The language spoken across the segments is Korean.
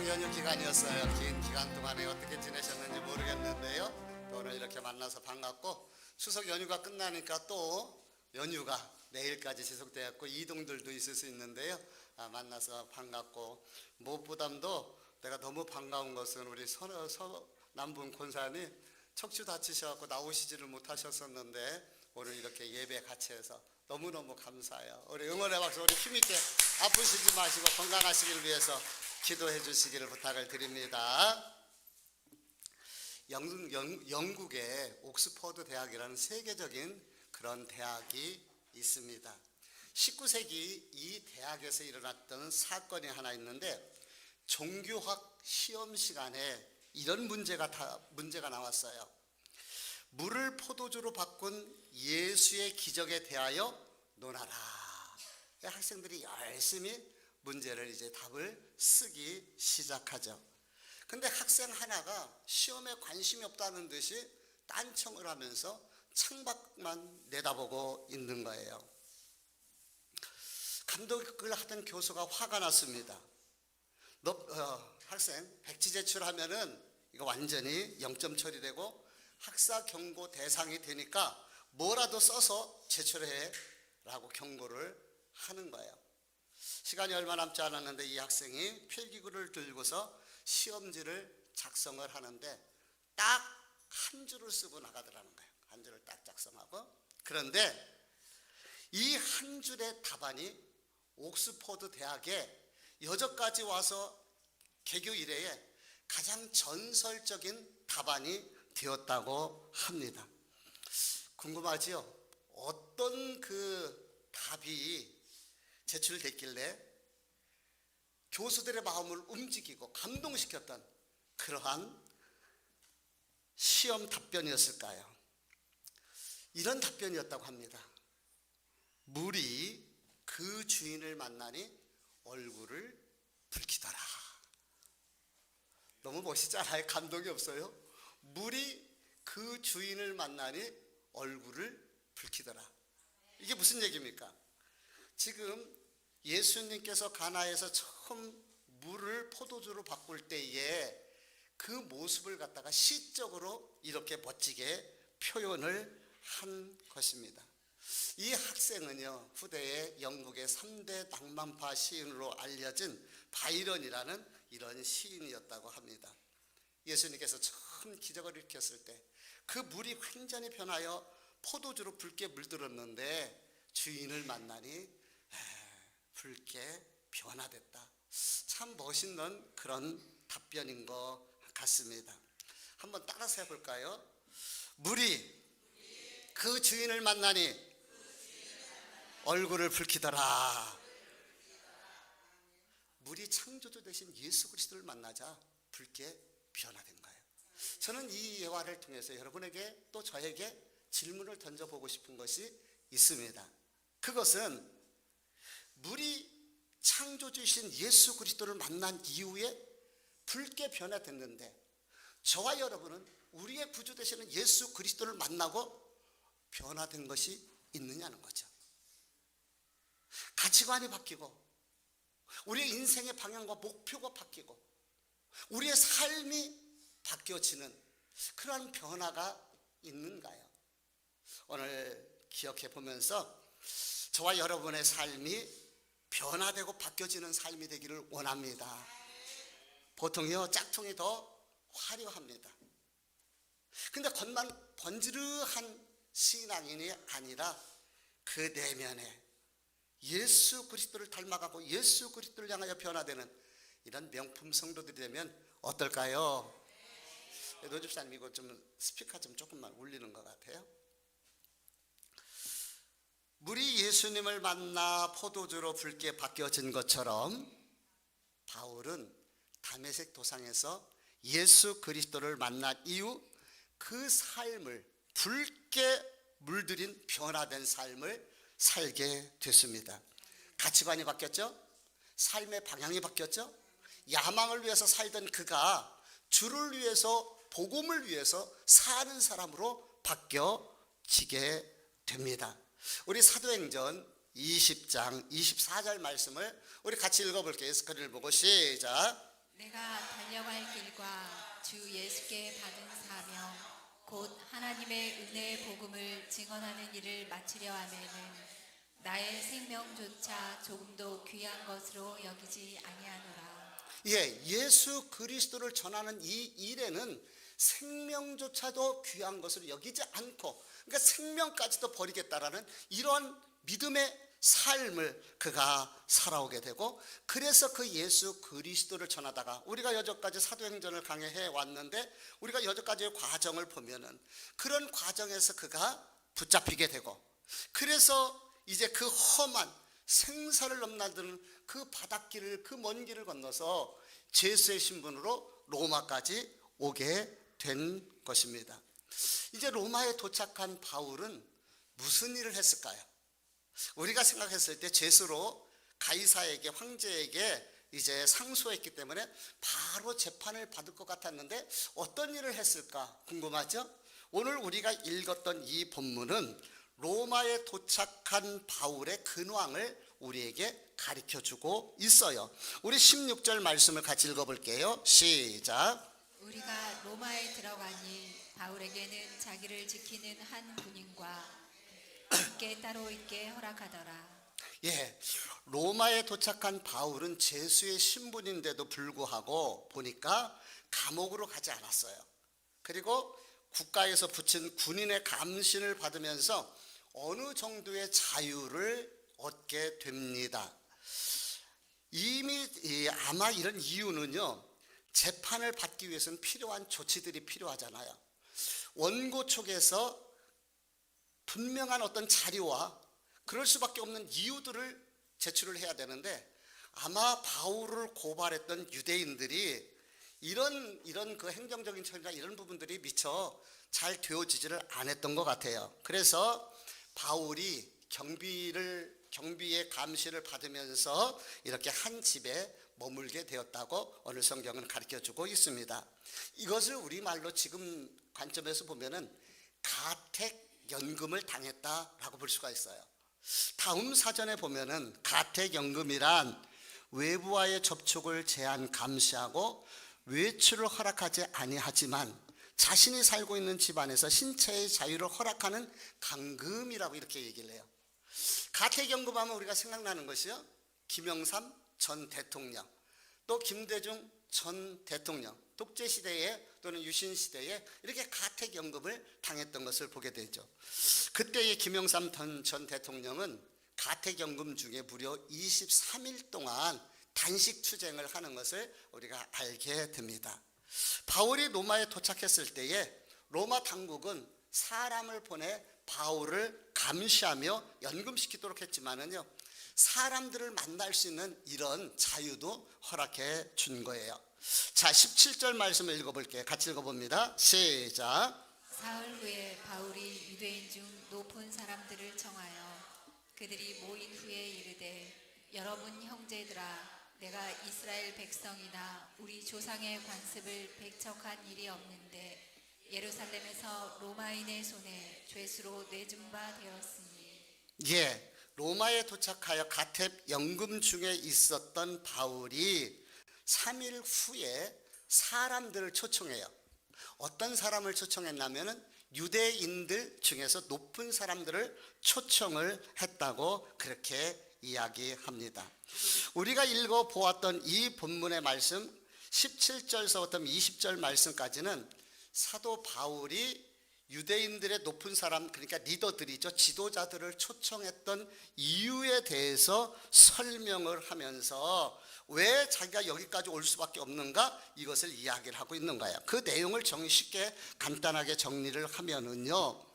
추석 연휴 기간이었어요. 긴 기간 동안에 어떻게 지내셨는지 모르겠는데요. 또 오늘 이렇게 만나서 반갑고, 추석 연휴가 끝나니까 또 연휴가 내일까지 지속되었고 이동들도 있을 수 있는데요. 만나서 반갑고, 무엇보다도 내가 너무 반가운 것은 우리 남분 권사님 척추 다치셔서 나오시지를 못하셨었는데 오늘 이렇게 예배 같이 해서 너무너무 감사해요. 우리 응원의 박수, 우리 힘있게 아프시지 마시고 건강하시길 위해서 기도해 주시기를 부탁을 드립니다. 영국의 옥스퍼드 대학이라는 세계적인 그런 대학이 있습니다. 19세기 이 대학에서 일어났던 사건이 하나 있는데, 종교학 시험 시간에 이런 문제가 나왔어요. 물을 포도주로 바꾼 예수의 기적에 대하여 논하라. 학생들이 열심히 문제를 이제 답을 쓰기 시작하죠. 근데 학생 하나가 시험에 관심이 없다는 듯이 딴청을 하면서 창밖만 내다보고 있는 거예요. 감독을 하던 교수가 화가 났습니다. 학생 백지 제출하면은 이거 완전히 0점 처리되고 학사 경고 대상이 되니까 뭐라도 써서 제출해 라고 경고를 하는 거예요. 시간이 얼마 남지 않았는데 이 학생이 필기구를 들고서 시험지를 작성을 하는데 딱 한 줄을 쓰고 나가더라는 거예요. 한 줄을 딱 작성하고. 그런데 이 한 줄의 답안이 옥스퍼드 대학에 여태까지 와서 개교 이래에 가장 전설적인 답안이 되었다고 합니다. 궁금하지요? 어떤 그 답이 제출됐길래 교수들의 마음을 움직이고 감동시켰던 그러한 시험 답변이었을까요? 이런 답변이었다고 합니다. 물이 그 주인을 만나니 얼굴을 붉히더라. 너무 멋있지 않아요? 감동이 없어요? 물이 그 주인을 만나니 얼굴을 붉히더라. 이게 무슨 얘기입니까? 지금 예수님께서 가나에서 처음 물을 포도주로 바꿀 때에 그 모습을 갖다가 시적으로 이렇게 멋지게 표현을 한 것입니다. 이 학생은요, 후대에 영국의 3대 낭만파 시인으로 알려진 바이런이라는 이런 시인이었다고 합니다. 예수님께서 처음 기적을 일으켰을 때 그 물이 완전히 변하여 포도주로 붉게 물들었는데 주인을 만나니 붉게 변화됐다. 참 멋있는 그런 답변인 것 같습니다. 한번 따라서 해볼까요? 물이 그 주인을 만나니 얼굴을 붉히더라. 물이 창조주 되신 예수 그리스도를 만나자 붉게 변화된 거예요. 저는 이 예화를 통해서 여러분에게 또 저에게 질문을 던져보고 싶은 것이 있습니다. 그것은 물이 창조주이신 예수 그리스도를 만난 이후에 붉게 변화됐는데, 저와 여러분은 우리의 구주 되시는 예수 그리스도를 만나고 변화된 것이 있느냐는 거죠. 가치관이 바뀌고 우리의 인생의 방향과 목표가 바뀌고 우리의 삶이 바뀌어지는 그런 변화가 있는가요? 오늘 기억해 보면서 저와 여러분의 삶이 변화되고 바뀌어지는 삶이 되기를 원합니다. 보통요, 짝퉁이 더 화려합니다. 근데 겉만 번지르한 신앙인이 아니라 그 내면에 예수 그리스도를 닮아가고 예수 그리스도를 향하여 변화되는 이런 명품 성도들이 되면 어떨까요? 노집사님, 이거 좀 스피커 좀 조금만 울리는 것 같아요. 물이 예수님을 만나 포도주로 붉게 바뀌어진 것처럼 바울은 다메섹 도상에서 예수 그리스도를 만난 이후 그 삶을 붉게 물들인 변화된 삶을 살게 됐습니다. 가치관이 바뀌었죠? 삶의 방향이 바뀌었죠? 야망을 위해서 살던 그가 주를 위해서, 복음을 위해서 사는 사람으로 바뀌어지게 됩니다. 우리 사도행전 20장 24절 말씀을 우리 같이 읽어볼게요. 스크린을 보고 시작. 내가 달려갈 길과 주 예수께 받은 사명 곧 하나님의 은혜의 복음을 증언하는 일을 마치려 하면은 나의 생명조차 조금도 귀한 것으로 여기지 아니하노라. 예, 예수 그리스도를 전하는 이 일에는 생명조차도 귀한 것으로 여기지 않고, 그러니까 생명까지도 버리겠다라는 이러한 믿음의 삶을 그가 살아오게 되고, 그래서 그 예수 그리스도를 전하다가 우리가 여태까지 사도행전을 강해해 왔는데 우리가 여태까지의 과정을 보면은 그런 과정에서 그가 붙잡히게 되고, 그래서 이제 그 험한 생사를 넘나드는 그 바닷길을, 그 먼 길을 건너서 제수의 신분으로 로마까지 오게 된 것입니다. 이제 로마에 도착한 바울은 무슨 일을 했을까요? 우리가 생각했을 때 제수로 가이사에게, 황제에게 이제 상소했기 때문에 바로 재판을 받을 것 같았는데 어떤 일을 했을까 궁금하죠? 오늘 우리가 읽었던 이 본문은 로마에 도착한 바울의 근황을 우리에게 가르쳐주고 있어요. 우리 16절 말씀을 같이 읽어볼게요. 시작. 우리가 로마에 들어가니 바울에게는 자기를 지키는 한 군인과 함께 따로 있게 허락하더라. 예, 로마에 도착한 바울은 제수의 신분인데도 불구하고 보니까 감옥으로 가지 않았어요. 그리고 국가에서 붙인 군인의 감신을 받으면서 어느 정도의 자유를 얻게 됩니다. 이미 아마 이런 이유는요, 재판을 받기 위해서는 필요한 조치들이 필요하잖아요. 원고 쪽에서 분명한 어떤 자료와 그럴 수밖에 없는 이유들을 제출을 해야 되는데, 아마 바울을 고발했던 유대인들이 이런 그 행정적인 처리나 이런 부분들이 미처 잘 되어지지를 않았던 것 같아요. 그래서 바울이 경비의 감시를 받으면서 이렇게 한 집에 머물게 되었다고 오늘 성경은 가르쳐주고 있습니다. 이것을 우리말로 지금 관점에서 보면은 가택연금을 당했다라고 볼 수가 있어요. 다음 사전에 보면은 가택연금이란 외부와의 접촉을 제한 감시하고 외출을 허락하지 아니하지만 자신이 살고 있는 집안에서 신체의 자유를 허락하는 강금이라고 이렇게 얘기를 해요. 가택연금하면 우리가 생각나는 것이요, 김영삼 전 대통령, 또 김대중 전 대통령, 독재시대에 또는 유신시대에 이렇게 가택연금을 당했던 것을 보게 되죠. 그때의 김영삼 전 대통령은 가택연금 중에 무려 23일 동안 단식 투쟁을 하는 것을 우리가 알게 됩니다. 바울이 로마에 도착했을 때에 로마 당국은 사람을 보내 바울을 감시하며 연금시키도록 했지만은요, 사람들을 만날 수 있는 이런 자유도 허락해 준 거예요. 자, 17절 말씀을 읽어볼게요. 같이 읽어봅니다. 시작. 사흘 후에 바울이 유대인 중 높은 사람들을 청하여 그들이 모인 후에 이르되, 여러분 형제들아, 내가 이스라엘 백성이나 우리 조상의 관습을 배척한 일이 없는데 예루살렘에서 로마인의 손에 죄수로 내준 바 되었으니. 예, 로마에 도착하여 가택연금 중에 있었던 바울이 3일 후에 사람들을 초청해요. 어떤 사람을 초청했냐면은 유대인들 중에서 높은 사람들을 초청을 했다고 그렇게 이야기합니다. 우리가 읽어보았던 이 본문의 말씀 17절서부터 20절 말씀까지는 사도 바울이 유대인들의 높은 사람, 그러니까 리더들이죠, 지도자들을 초청했던 이유에 대해서 설명을 하면서 왜 자기가 여기까지 올 수밖에 없는가, 이것을 이야기를 하고 있는 거예요. 그 내용을 쉽게 간단하게 정리를 하면은요,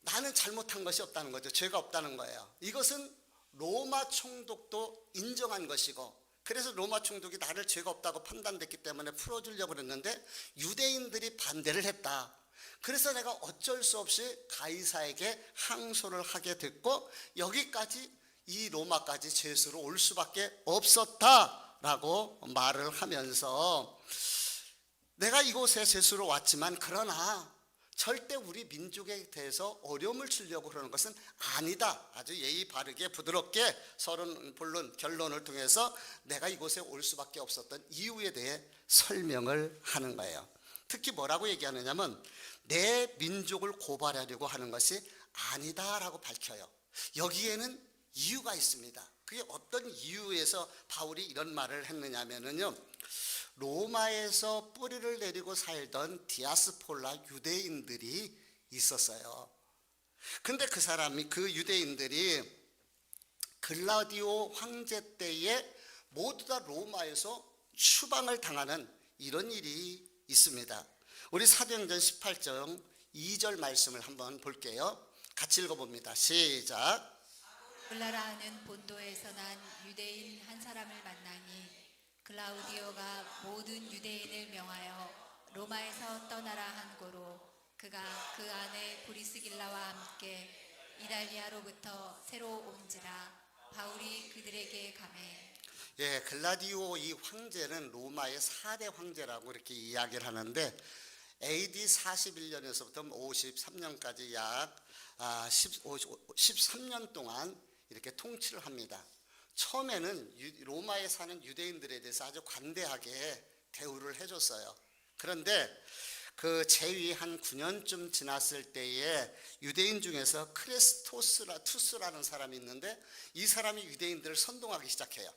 나는 잘못한 것이 없다는 거죠. 죄가 없다는 거예요. 이것은 로마 총독도 인정한 것이고, 그래서 로마 총독이 나를 죄가 없다고 판단됐기 때문에 풀어주려고 그랬는데 유대인들이 반대를 했다. 그래서 내가 어쩔 수 없이 가이사에게 항소를 하게 됐고, 여기까지 이 로마까지 죄수로 올 수밖에 없었다라고 말을 하면서, 내가 이곳에 죄수로 왔지만 그러나 절대 우리 민족에 대해서 어려움을 주려고 그러는 것은 아니다. 아주 예의 바르게 부드럽게 서론 본론 결론을 통해서 내가 이곳에 올 수밖에 없었던 이유에 대해 설명을 하는 거예요. 특히 뭐라고 얘기하느냐면 내 민족을 고발하려고 하는 것이 아니다라고 밝혀요. 여기에는 이유가 있습니다. 그게 어떤 이유에서 바울이 이런 말을 했느냐면요, 로마에서 뿌리를 내리고 살던 디아스폴라 유대인들이 있었어요. 근데 그 유대인들이 글라디오 황제 때에 모두 다 로마에서 추방을 당하는 이런 일이 있습니다. 우리 사도행전 18장 2절 말씀을 한번 볼게요. 같이 읽어봅니다. 시작. 글라라 하는 본도에서 난 유대인 한 사람을 만나니 글라우디오가 모든 유대인을 명하여 로마에서 떠나라 한 고로 그가 그 안에 브리스길라와 함께 이달리아로부터 새로 온지라 바울이 그들에게 가매. 예, 글라디오 이 황제는 로마의 4대 황제라고 이렇게 이야기를 하는데 AD 41년에서부터 53년까지 약 13년 동안 이렇게 통치를 합니다. 처음에는 로마에 사는 유대인들에 대해서 아주 관대하게 대우를 해줬어요. 그런데 그 재위 한 9년쯤 지났을 때에 유대인 중에서 투스라는 사람이 있는데 이 사람이 유대인들을 선동하기 시작해요.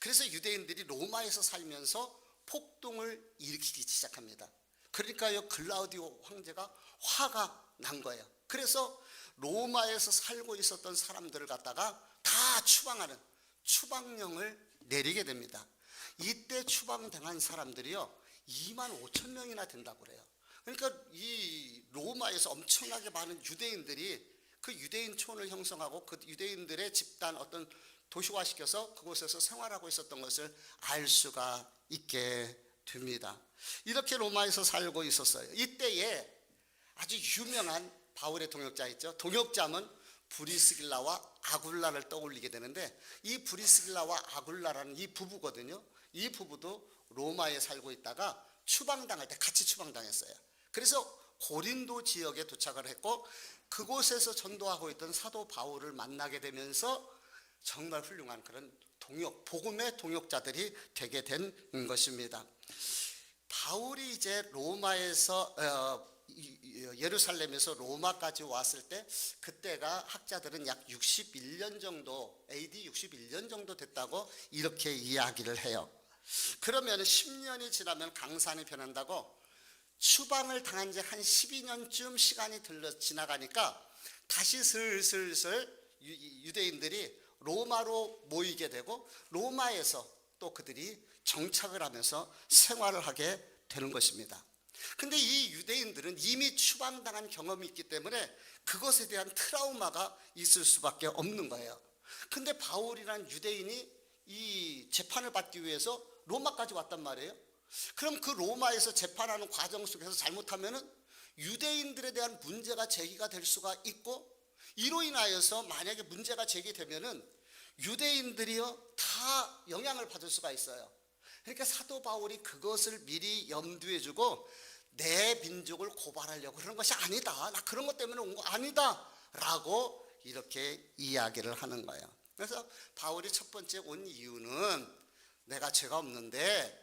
그래서 유대인들이 로마에서 살면서 폭동을 일으키기 시작합니다. 그러니까요, 글라우디오 황제가 화가 난 거예요. 그래서 로마에서 살고 있었던 사람들을 갖다가 다 추방하는 추방령을 내리게 됩니다. 이때 추방당한 사람들이요 2만 5천 명이나 된다고 그래요. 그러니까 이 로마에서 엄청나게 많은 유대인들이 그 유대인촌을 형성하고 그 유대인들의 집단 어떤 도시화시켜서 그곳에서 생활하고 있었던 것을 알 수가 있게 됩니다. 이렇게 로마에서 살고 있었어요. 이때에 아주 유명한 바울의 동역자 있죠. 동역자면 브리스길라와 아굴라를 떠올리게 되는데 이 브리스길라와 아굴라라는 이 부부거든요. 이 부부도 로마에 살고 있다가 추방당할 때 같이 추방당했어요. 그래서 고린도 지역에 도착을 했고 그곳에서 전도하고 있던 사도 바울을 만나게 되면서 정말 훌륭한 그런 복음의 동역자들이 되게 된 것입니다. 바울이 이제 로마에서 예루살렘에서 로마까지 왔을 때 그때가 학자들은 약 61년 정도 AD 61년 정도 됐다고 이렇게 이야기를 해요. 그러면 10년이 지나면 강산이 변한다고 추방을 당한 지 한 12년쯤 시간이 지나가니까 다시 슬슬 유대인들이 로마로 모이게 되고 로마에서 또 그들이 정착을 하면서 생활을 하게 되는 것입니다. 근데 이 유대인들은 이미 추방당한 경험이 있기 때문에 그것에 대한 트라우마가 있을 수밖에 없는 거예요. 근데 바울이라는 유대인이 이 재판을 받기 위해서 로마까지 왔단 말이에요. 그럼 그 로마에서 재판하는 과정 속에서 잘못하면은 유대인들에 대한 문제가 제기가 될 수가 있고 이로 인하여서 만약에 문제가 제기되면은 유대인들이요 다 영향을 받을 수가 있어요. 그러니까 사도 바울이 그것을 미리 염두에 주고 내 민족을 고발하려고 그런 것이 아니다. 나 그런 것 때문에 온 거 아니다. 라고 이렇게 이야기를 하는 거예요. 그래서 바울이 첫 번째 온 이유는 내가 죄가 없는데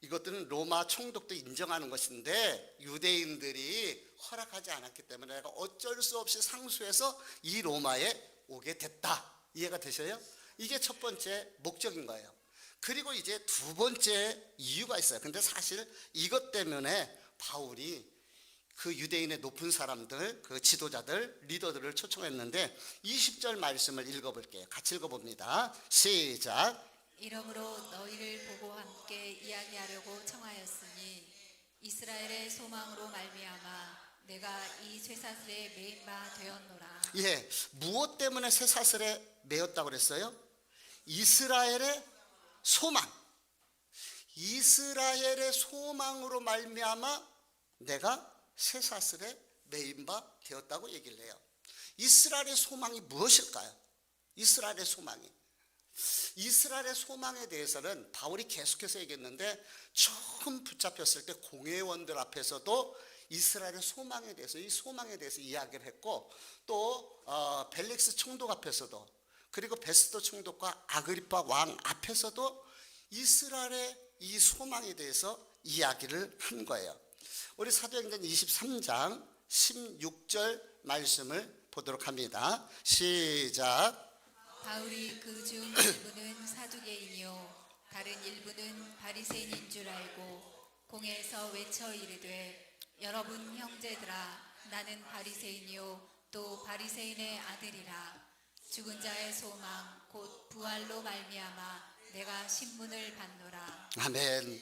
이것들은 로마 총독도 인정하는 것인데 유대인들이 허락하지 않았기 때문에 내가 어쩔 수 없이 상수해서 이 로마에 오게 됐다. 이해가 되셔요? 이게 첫 번째 목적인 거예요. 그리고 이제 두 번째 이유가 있어요. 근데 사실 이것 때문에 바울이 그 유대인의 높은 사람들, 그 지도자들, 리더들을 초청했는데 20절 말씀을 읽어볼게요. 같이 읽어봅니다. 시작. 이러므로 너희를 보고 함께 이야기하려고 청하였으니 이스라엘의 소망으로 말미암아 내가 이 쇠사슬에 매인 바 되었노라. 예, 무엇 때문에 쇠사슬에 매였다고 그랬어요? 이스라엘의 소망. 이스라엘의 소망으로 말미암아 내가 쇠사슬에 매인 바 되었다고 얘기를 해요. 이스라엘의 소망이 무엇일까요? 이스라엘의 소망이. 이스라엘의 소망에 대해서는 바울이 계속해서 얘기했는데 처음 붙잡혔을 때 공회원들 앞에서도 이스라엘의 소망에 대해서, 이 소망에 대해서 이야기를 했고, 또 벨릭스 총독 앞에서도, 그리고 베스도 총독과 아그리파 왕 앞에서도 이스라엘의 이 소망에 대해서 이야기를 한 거예요. 우리 사도행전 23장 16절 말씀을 보도록 합니다. 시작. 바울이 그 중 일부는 사두개인이요 다른 일부는 바리새인인 줄 알고 공회에서 외쳐 이르되 여러분 형제들아 나는 바리새인이요 또 바리새인의 아들이라 죽은 자의 소망 곧 부활로 말미암아 내가 신문을 받노라. 아멘.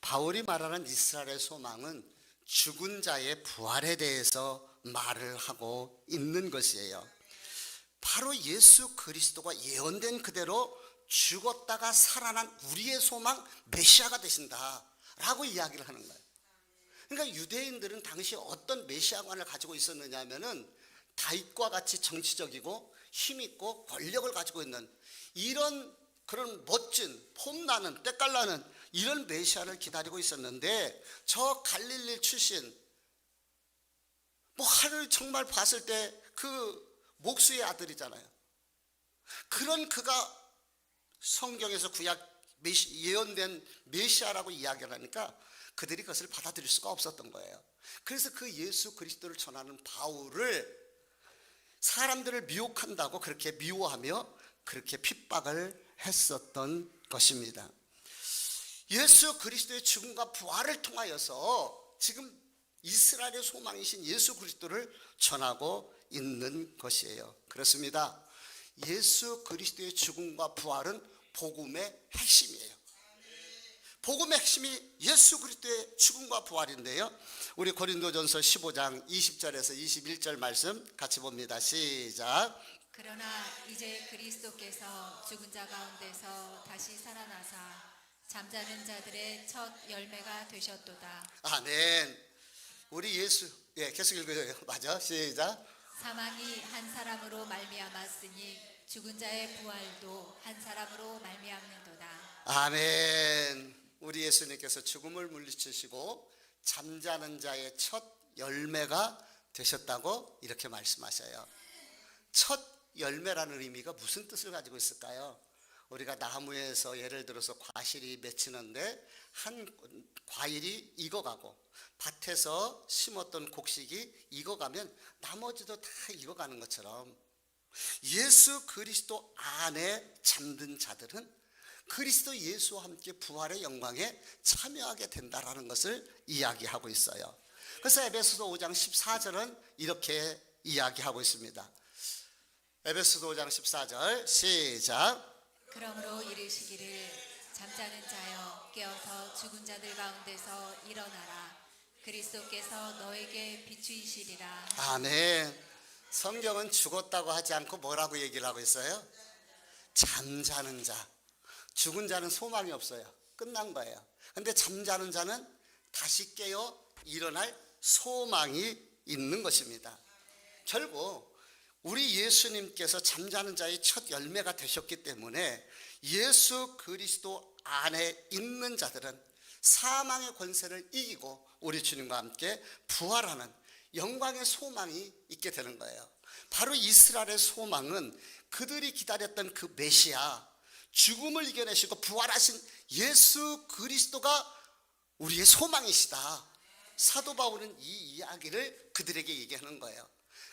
바울이 말하는 이스라엘의 소망은 죽은 자의 부활에 대해서 말을 하고 있는 것이에요. 바로 예수 그리스도가 예언된 그대로 죽었다가 살아난 우리의 소망 메시아가 되신다 라고 이야기를 하는 거예요. 그러니까 유대인들은 당시 어떤 메시아관을 가지고 있었느냐 하면은 다윗과 같이 정치적이고 힘있고 권력을 가지고 있는 이런 그런 멋진 폼나는 때깔나는 이런 메시아를 기다리고 있었는데, 저 갈릴리 출신 뭐 하늘 정말 봤을 때 그 목수의 아들이잖아요. 그런 그가 성경에서 구약 예언된 메시아라고 이야기를 하니까 그들이 그것을 받아들일 수가 없었던 거예요. 그래서 그 예수 그리스도를 전하는 바울을 사람들을 미혹한다고 그렇게 미워하며 그렇게 핍박을 했었던 것입니다. 예수 그리스도의 죽음과 부활을 통하여서 지금 이스라엘의 소망이신 예수 그리스도를 전하고 있는 것이에요. 그렇습니다. 예수 그리스도의 죽음과 부활은 복음의 핵심이에요. 복음의 핵심이 예수 그리스도의 죽음과 부활인데요. 우리 고린도전서 15장 20절에서 21절 말씀 같이 봅니다. 시작. 그러나 이제 그리스도께서 죽은 자 가운데서 다시 살아나사 잠자는 자들의 첫 열매가 되셨도다. 아멘. 우리 예수, 계속 읽어줘요. 맞아. 시작. 사망이 한 사람으로 말미암았으니 죽은 자의 부활도 한 사람으로 말미암는도다. 아멘. 우리 예수님께서 죽음을 물리치시고 잠자는 자의 첫 열매가 되셨다고 이렇게 말씀하셔요. 첫 열매라는 의미가 무슨 뜻을 가지고 있을까요? 우리가 나무에서 예를 들어서 과실이 맺히는데 한 과일이 익어가고 밭에서 심었던 곡식이 익어가면 나머지도 다 익어가는 것처럼 예수 그리스도 안에 잠든 자들은 그리스도 예수와 함께 부활의 영광에 참여하게 된다라는 것을 이야기하고 있어요. 그래서 에베소서 5장 14절은 이렇게 이야기하고 있습니다. 에베소서 5장 14절 시작. 그러므로 이르시기를 잠자는 자여 깨어서 죽은 자들 가운데서 일어나라. 그리스도께서 너에게 비추이시리라. 아멘. 성경은 죽었다고 하지 않고 뭐라고 얘기를 하고 있어요? 잠자는 자. 죽은 자는 소망이 없어요. 끝난 거예요. 근데 잠자는 자는 다시 깨어 일어날 소망이 있는 것입니다. 결국 우리 예수님께서 잠자는 자의 첫 열매가 되셨기 때문에 예수 그리스도 안에 있는 자들은 사망의 권세를 이기고 우리 주님과 함께 부활하는 영광의 소망이 있게 되는 거예요. 바로 이스라엘의 소망은 그들이 기다렸던 그 메시아, 죽음을 이겨내시고 부활하신 예수 그리스도가 우리의 소망이시다. 사도 바울은 이 이야기를 그들에게 얘기하는 거예요.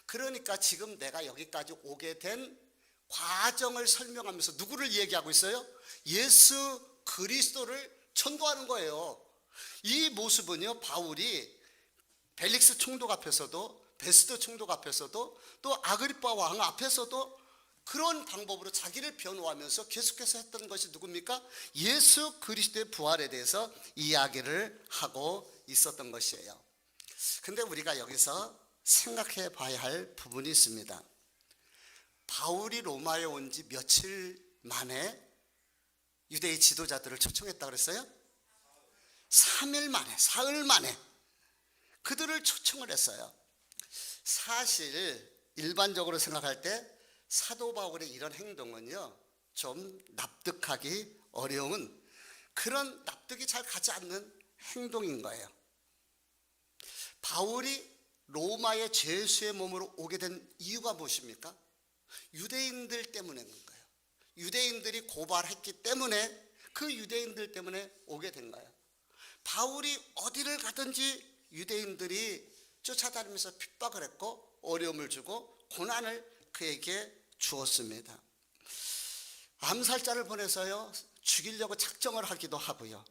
그러니까 지금 내가 여기까지 오게 된 과정을 설명하면서 누구를 얘기하고 있어요? 예수 그리스도를 전도하는 거예요. 이 모습은요, 바울이 벨릭스 총독 앞에서도 베스도 총독 앞에서도 또 아그리파 왕 앞에서도 그런 방법으로 자기를 변호하면서 계속해서 했던 것이 누굽니까? 예수 그리스도의 부활에 대해서 이야기를 하고 있었던 것이에요. 근데 우리가 여기서 생각해 봐야 할 부분이 있습니다. 바울이 로마에 온 지 며칠 만에 유대의 지도자들을 초청했다 그랬어요? 3일 만에, 사흘 만에 그들을 초청을 했어요. 사실 일반적으로 생각할 때 사도 바울의 이런 행동은요, 좀 납득하기 어려운 그런 납득이 잘 가지 않는 행동인 거예요. 바울이 로마의 죄수의 몸으로 오게 된 이유가 무엇입니까? 유대인들 때문인 거예요. 유대인들이 고발했기 때문에, 그 유대인들 때문에 오게 된 거예요. 바울이 어디를 가든지 유대인들이 쫓아다니면서 핍박을 했고 어려움을 주고 고난을 그에게 주었습니다. 암살자를 보내서요 죽이려고 작정을 하기도 하고요,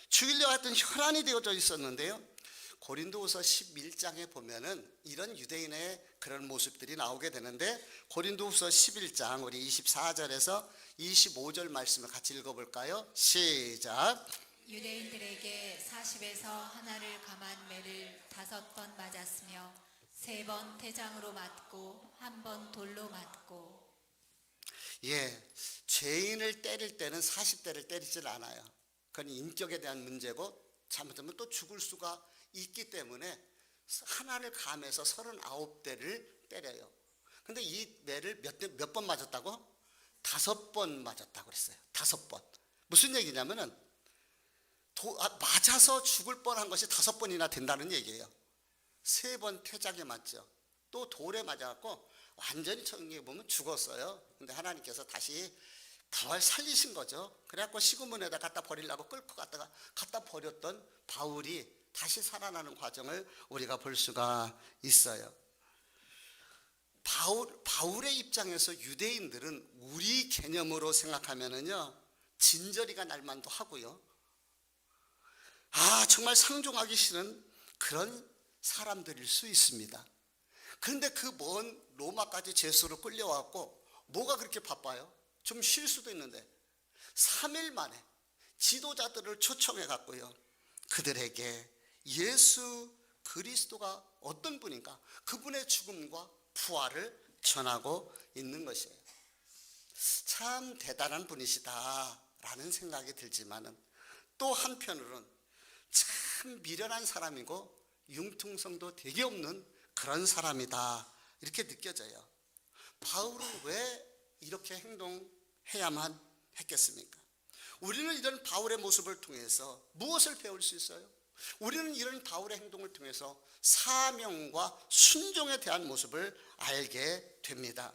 죽이려고 했던 혈안이 되어져 있었는데요, 고린도후서 11장에 보면은 이런 유대인의 그런 모습들이 나오게 되는데, 고린도후서 11장 우리 24절에서 25절 말씀을 같이 읽어볼까요? 시작. 유대인들에게 40에서 하나를 감한 매를 5번 맞았으며 3번 태장으로 맞고 1번 돌로 맞고. 예, 죄인을 때릴 때는 40대를 때리질 않아요. 그건 인격에 대한 문제고, 잘못하면 또 죽을 수가 있기 때문에 하나를 감해서 39대를 때려요. 근데 이 매를 몇 번 맞았다고? 5번 맞았다고 그랬어요. 5번. 무슨 얘기냐면은 맞아서 죽을 뻔한 것이 5번이나 된다는 얘기예요. 3번 태장에 맞죠. 또 돌에 맞아갖고 완전히 청기에 보면 죽었어요. 근데 하나님께서 다시 부활 살리신 거죠. 그래갖고 시구문에다 갖다 버리려고 끌고 갖다 버렸던 바울이 다시 살아나는 과정을 우리가 볼 수가 있어요. 바울의 입장에서 유대인들은 우리 개념으로 생각하면은요, 진저리가 날만도 하고요, 정말 상종하기 싫은 그런 사람들일 수 있습니다. 그런데 그 먼 로마까지 죄수로 끌려왔고, 뭐가 그렇게 바빠요? 좀 쉴 수도 있는데 3일 만에 지도자들을 초청해 갔고요, 그들에게 예수 그리스도가 어떤 분인가, 그분의 죽음과 부활을 전하고 있는 것이에요. 참 대단한 분이시다라는 생각이 들지만은, 또 한편으로는 참 미련한 사람이고 융통성도 되게 없는 그런 사람이다, 이렇게 느껴져요. 바울은 왜 이렇게 행동해야만 했겠습니까? 우리는 이런 바울의 모습을 통해서 무엇을 배울 수 있어요? 우리는 이런 바울의 행동을 통해서 사명과 순종에 대한 모습을 알게 됩니다.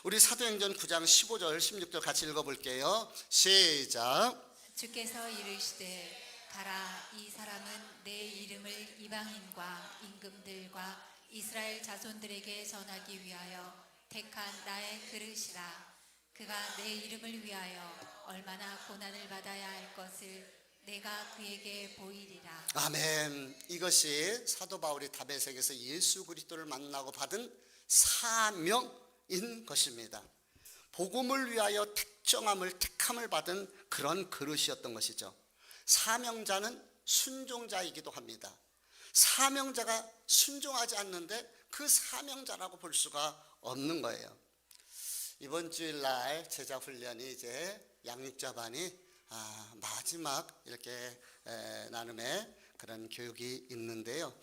우리 사도행전 9장 15절 16절 같이 읽어볼게요. 시작. 주께서 이르시되 가라, 이 사람은 내 이름을 이방인과 임금들과 이스라엘 자손들에게 전하기 위하여 택한 나의 그릇이라. 그가 내 이름을 위하여 얼마나 고난을 받아야 할 것을 내가 그에게 보이리라. 아멘. 이것이 사도 바울이 다메섹에서 예수 그리스도를 만나고 받은 사명인 것입니다. 복음을 위하여 택함을 받은 그런 그릇이었던 것이죠. 사명자는 순종자이기도 합니다. 사명자가 순종하지 않는데 그 사명자라고 볼 수가 없는 거예요. 이번 주일날 제자 훈련이 이제 양육자반이 마지막 이렇게 나눔의 그런 교육이 있는데요,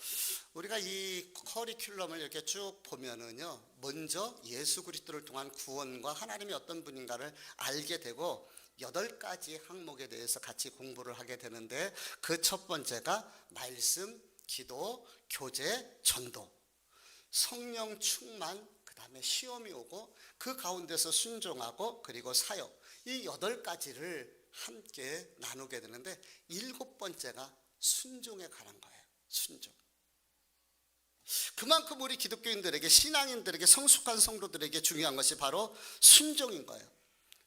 우리가 이 커리큘럼을 이렇게 쭉 보면은요, 먼저 예수 그리스도를 통한 구원과 하나님이 어떤 분인가를 알게 되고 8가지 항목에 대해서 같이 공부를 하게 되는데, 그 첫 번째가 말씀, 기도, 교제, 전도, 성령 충만, 그 다음에 시험이 오고 그 가운데서 순종하고, 그리고 사역, 이 8가지를 함께 나누게 되는데, 7번째가 순종에 관한 거예요. 순종. 그만큼 우리 기독교인들에게, 신앙인들에게, 성숙한 성도들에게 중요한 것이 바로 순종인 거예요.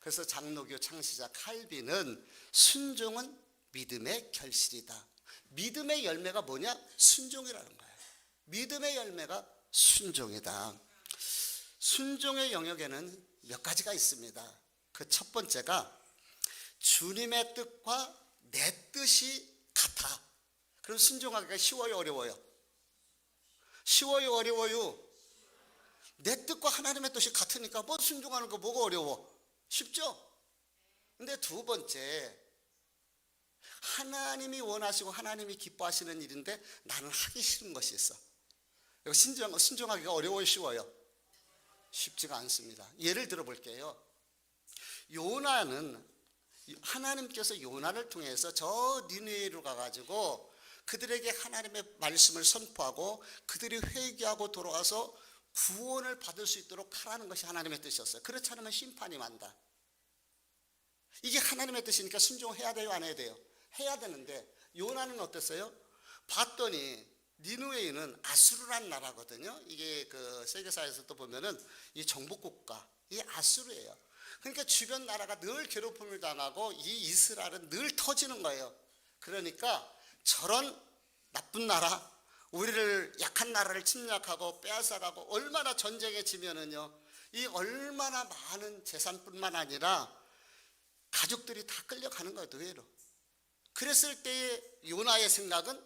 그래서 장로교 창시자 칼빈은 순종은 믿음의 결실이다. 믿음의 열매가 뭐냐? 순종이라는 거예요. 믿음의 열매가 순종이다. 순종의 영역에는 몇 가지가 있습니다. 그 첫 번째가 주님의 뜻과 내 뜻이 같아. 그럼 순종하기가 쉬워요, 어려워요? 쉬워요, 어려워요? 내 뜻과 하나님의 뜻이 같으니까 뭐 순종하는 거 뭐가 어려워? 쉽죠? 근데 두 번째, 하나님이 원하시고 하나님이 기뻐하시는 일인데 나는 하기 싫은 것이 있어. 이거 순종하기가 어려워요, 쉬워요? 쉽지가 않습니다. 예를 들어 볼게요. 요나는, 하나님께서 요나를 통해서 저 니느웨로 가가지고 그들에게 하나님의 말씀을 선포하고 그들이 회개하고 돌아와서 구원을 받을 수 있도록 하라는 것이 하나님의 뜻이었어요. 그렇지 않으면 심판이 만다. 이게 하나님의 뜻이니까 순종해야 돼요, 안 해야 돼요? 해야 되는데 요나는 어땠어요? 봤더니 니느웨는 아수르란 나라거든요. 이게 그 세계사에서도 보면은 이 정복국가, 이 아수르예요. 그러니까 주변 나라가 늘 괴롭힘을 당하고 이 이스라엘은 늘 터지는 거예요. 그러니까 저런 나쁜 나라, 우리를 약한 나라를 침략하고 빼앗아가고 얼마나 전쟁에 지면은요, 이 얼마나 많은 재산뿐만 아니라 가족들이 다 끌려가는 거예요, 의외로. 그랬을 때의 요나의 생각은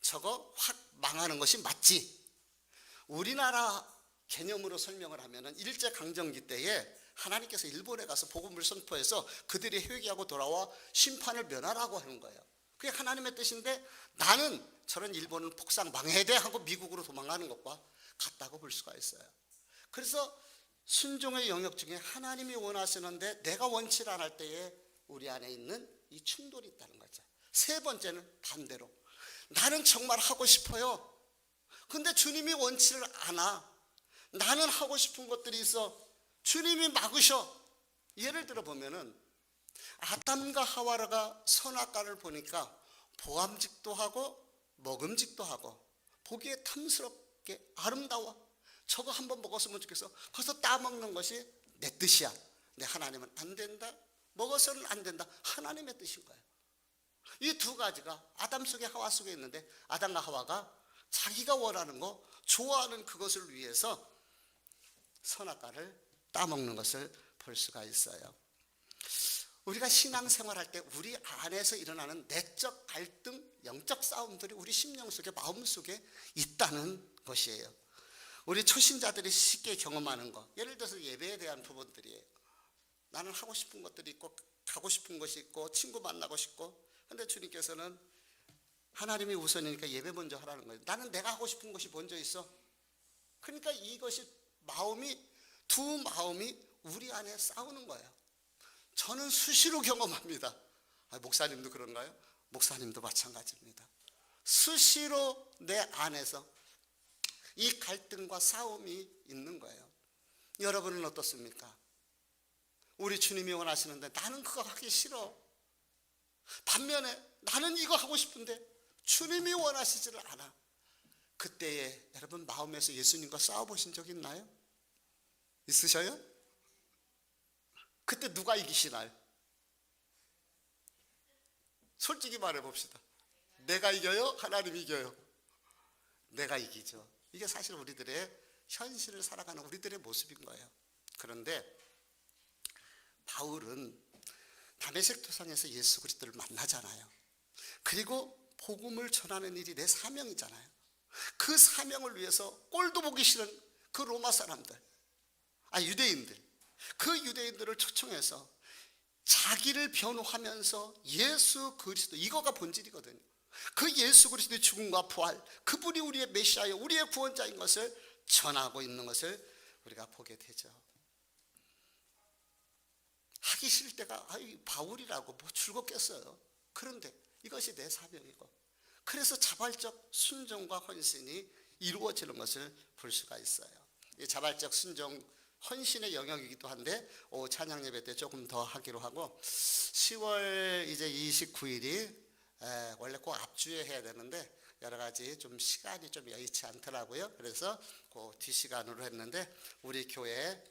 저거 확 망하는 것이 맞지. 우리나라 개념으로 설명을 하면은 일제강점기 때에 하나님께서 일본에 가서 복음을 선포해서 그들이 회개하고 돌아와 심판을 면하라고 하는 거예요. 그게 하나님의 뜻인데 나는 저런 일본은 폭삭 망해야 돼 하고 미국으로 도망가는 것과 같다고 볼 수가 있어요. 그래서 순종의 영역 중에 하나님이 원하시는데 내가 원치를 안 할 때에 우리 안에 있는 이 충돌이 있다는 거죠. 세 번째는 반대로 나는 정말 하고 싶어요. 근데 주님이 원치를 않아. 나는 하고 싶은 것들이 있어. 주님이 막으셔. 예를 들어 보면은 아담과 하와가 선악과를 보니까 보암직도 하고 먹음직도 하고 보기에 탐스럽게 아름다워. 저거 한번 먹었으면 좋겠어. 거기서 따먹는 것이 내 뜻이야. 근데 하나님은 안 된다. 먹어서는 안 된다. 하나님의 뜻인 거예요. 이 두 가지가 아담 속에 하와 속에 있는데 아담과 하와가 자기가 원하는 거, 좋아하는 그것을 위해서 선악과를 따먹는 것을 볼 수가 있어요. 우리가 신앙생활할 때 우리 안에서 일어나는 내적 갈등, 영적 싸움들이 우리 심령 속에, 마음 속에 있다는 것이에요. 우리 초신자들이 쉽게 경험하는 거, 예를 들어서 예배에 대한 부분들이에요. 나는 하고 싶은 것들이 있고 가고 싶은 것이 있고 친구 만나고 싶고, 근데 주님께서는 하나님이 우선이니까 예배 먼저 하라는 거예요. 나는 내가 하고 싶은 것이 먼저 있어. 그러니까 이것이 두 마음이 우리 안에 싸우는 거예요. 저는 수시로 경험합니다. 목사님도 그런가요? 목사님도 마찬가지입니다. 수시로 내 안에서 이 갈등과 싸움이 있는 거예요. 여러분은 어떻습니까? 우리 주님이 원하시는데 나는 그거 하기 싫어. 반면에 나는 이거 하고 싶은데 주님이 원하시지를 않아. 그때에 여러분 마음에서 예수님과 싸워보신 적 있나요? 있으셔요? 그때 누가 이기시나요? 솔직히 말해봅시다. 내가 이겨요? 하나님이 이겨요? 내가 이기죠. 이게 사실 우리들의 현실을 살아가는 우리들의 모습인 거예요. 그런데 바울은 다메섹 도상에서 예수 그리스도를 만나잖아요. 그리고 복음을 전하는 일이 내 사명이잖아요. 그 사명을 위해서 꼴도 보기 싫은 그 로마 사람들, 유대인들, 그 유대인들을 초청해서 자기를 변호하면서 예수 그리스도, 이거가 본질이거든요. 그 예수 그리스도의 죽음과 부활, 그분이 우리의 메시아요, 우리의 구원자인 것을 전하고 있는 것을 우리가 보게 되죠. 하기 싫을 때가 바울이라고 뭐 즐겁겠어요. 그런데 이것이 내 사명이고, 그래서 자발적 순종과 헌신이 이루어지는 것을 볼 수가 있어요. 이 자발적 순종, 헌신의 영역이기도 한데 찬양 예배 때 조금 더 하기로 하고, 10월 이제 29일이 원래 꼭 앞주에 해야 되는데 여러 가지 좀 시간이 좀 여의치 않더라고요. 그래서 그 뒷시간으로 했는데 우리 교회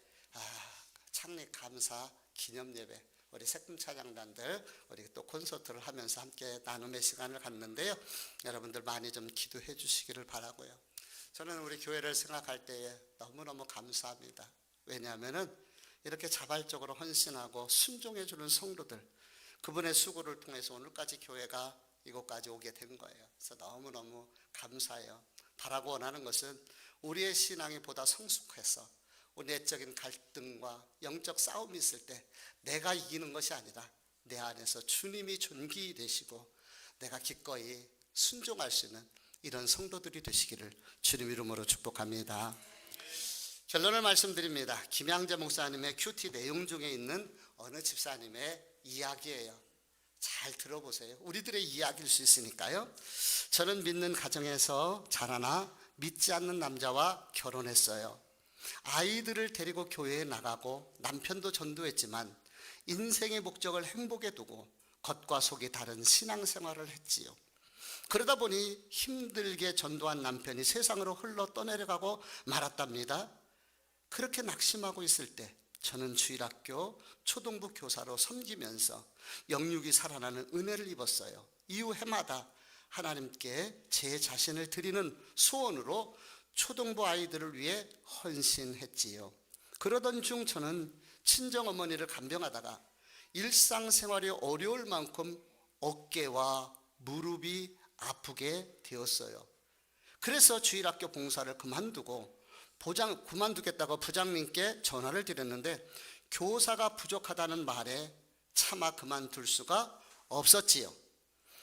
창립 감사 기념 예배, 우리 색금 찬양단들 우리 또 콘서트를 하면서 함께 나눔의 시간을 갖는데요. 여러분들 많이 좀 기도해 주시기를 바라고요. 저는 우리 교회를 생각할 때에 너무너무 감사합니다. 왜냐하면은 이렇게 자발적으로 헌신하고 순종해 주는 성도들, 그분의 수고를 통해서 오늘까지 교회가 이곳까지 오게 된 거예요. 그래서 너무너무 감사해요. 바라고 원하는 것은 우리의 신앙이 보다 성숙해서 내적인 갈등과 영적 싸움이 있을 때 내가 이기는 것이 아니라 내 안에서 주님이 존귀 되시고 내가 기꺼이 순종할 수 있는 이런 성도들이 되시기를 주님 이름으로 축복합니다. 결론을 말씀드립니다. 김양재 목사님의 큐티 내용 중에 있는 어느 집사님의 이야기예요. 잘 들어보세요. 우리들의 이야기일 수 있으니까요. 저는 믿는 가정에서 자라나 믿지 않는 남자와 결혼했어요. 아이들을 데리고 교회에 나가고 남편도 전도했지만 인생의 목적을 행복에 두고 겉과 속이 다른 신앙생활을 했지요. 그러다 보니 힘들게 전도한 남편이 세상으로 흘러 떠내려가고 말았답니다. 그렇게 낙심하고 있을 때 저는 주일학교 초등부 교사로 섬기면서 영육이 살아나는 은혜를 입었어요. 이후 해마다 하나님께 제 자신을 드리는 소원으로 초등부 아이들을 위해 헌신했지요. 그러던 중 저는 친정어머니를 간병하다가 일상생활이 어려울 만큼 어깨와 무릎이 아프게 되었어요. 그래서 주일학교 봉사를 그만두겠다고 부장님께 전화를 드렸는데 교사가 부족하다는 말에 차마 그만둘 수가 없었지요.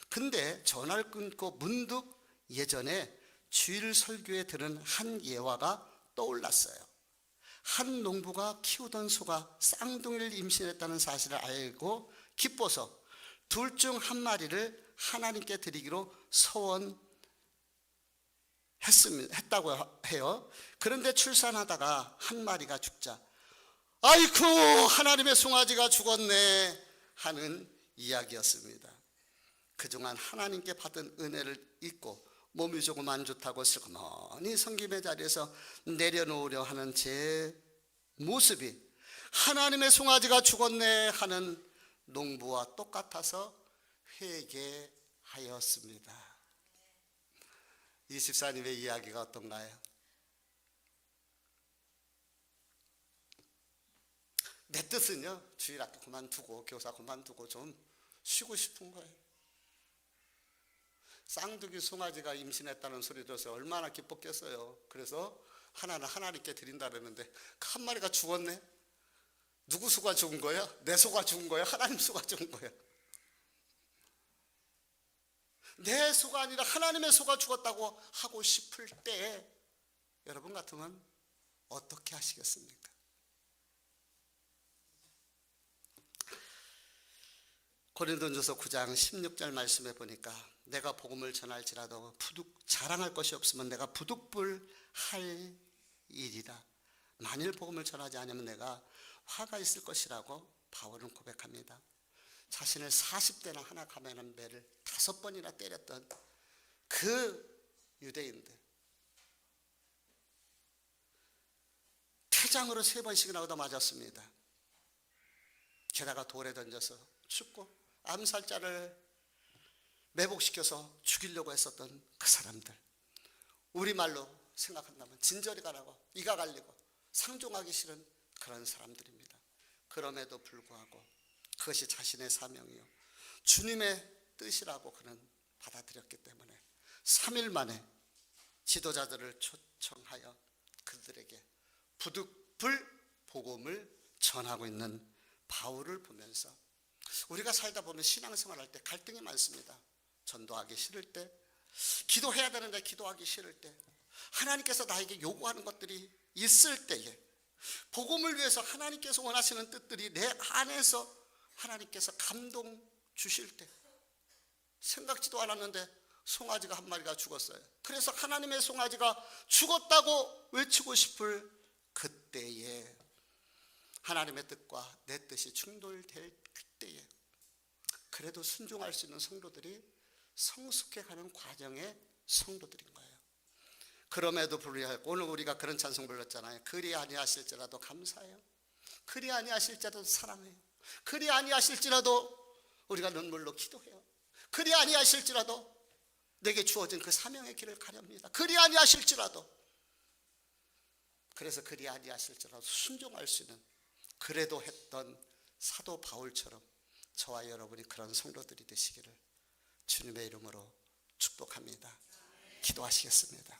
근데 전화를 끊고 문득 예전에 주일 설교에 들은 한 예화가 떠올랐어요. 한 농부가 키우던 소가 쌍둥이를 임신했다는 사실을 알고 기뻐서 둘 중 한 마리를 하나님께 드리기로 했다고 해요. 그런데 출산하다가 한 마리가 죽자 아이쿠 하나님의 송아지가 죽었네 하는 이야기였습니다. 그동안 하나님께 받은 은혜를 잊고 몸이 조금 안 좋다고 슬그머니 섬김의 자리에서 내려놓으려 하는 제 모습이 하나님의 송아지가 죽었네 하는 농부와 똑같아서 회개하였습니다. 이 집사님의 이야기가 어떤가요? 내 뜻은요, 주일학교 그만두고 교사 그만두고 좀 쉬고 싶은 거예요. 쌍둥이 송아지가 임신했다는 소리 들어서 얼마나 기뻤겠어요. 그래서 하나는 하나님께 드린다 그랬는데 한 마리가 죽었네. 누구 소가 죽은 거예요? 내 소가 죽은 거예요? 하나님 소가 죽은 거예요? 내 소가 아니라 하나님의 소가 죽었다고 하고 싶을 때 여러분 같으면 어떻게 하시겠습니까? 고린도전서 9장 16절 말씀에 보니까 내가 복음을 전할지라도 자랑할 것이 없으면 내가 부득불할 일이라. 만일 복음을 전하지 않으면 내가 화가 있을 것이라고 바울은 고백합니다. 자신을 40대나 하나 가면한 배를 5번이나 때렸던 그 유대인들, 태장으로 3번씩이나 얻어맞았습니다. 게다가 돌에 던져서 죽고 암살자를 매복시켜서 죽이려고 했었던 그 사람들, 우리말로 생각한다면 진저리가 나고 이가 갈리고 상종하기 싫은 그런 사람들입니다. 그럼에도 불구하고 그것이 자신의 사명이요 주님의 뜻이라고 그는 받아들였기 때문에 3일 만에 지도자들을 초청하여 그들에게 부득불 복음을 전하고 있는 바울을 보면서 우리가 살다 보면 신앙생활할 때 갈등이 많습니다. 전도하기 싫을 때, 기도해야 되는데 기도하기 싫을 때, 하나님께서 나에게 요구하는 것들이 있을 때에, 복음을 위해서 하나님께서 원하시는 뜻들이 내 안에서 하나님께서 감동 주실 때, 생각지도 않았는데 송아지가 한 마리가 죽었어요. 그래서 하나님의 송아지가 죽었다고 외치고 싶을 그때에, 하나님의 뜻과 내 뜻이 충돌될 그때에 그래도 순종할 수 있는 성도들이 성숙해가는 과정의 성도들인 거예요. 그럼에도 불구하고 오늘 우리가 그런 찬송 불렀잖아요. 그리 아니하실지라도 감사해요. 그리 아니하실지라도 사랑해요. 그리 아니하실지라도 우리가 눈물로 기도해요. 그리 아니하실지라도 내게 주어진 그 사명의 길을 가렵니다. 그리 아니하실지라도, 그래서 그리 아니하실지라도 순종할 수 있는, 그래도 했던 사도 바울처럼 저와 여러분이 그런 성도들이 되시기를 주님의 이름으로 축복합니다. 기도하시겠습니다.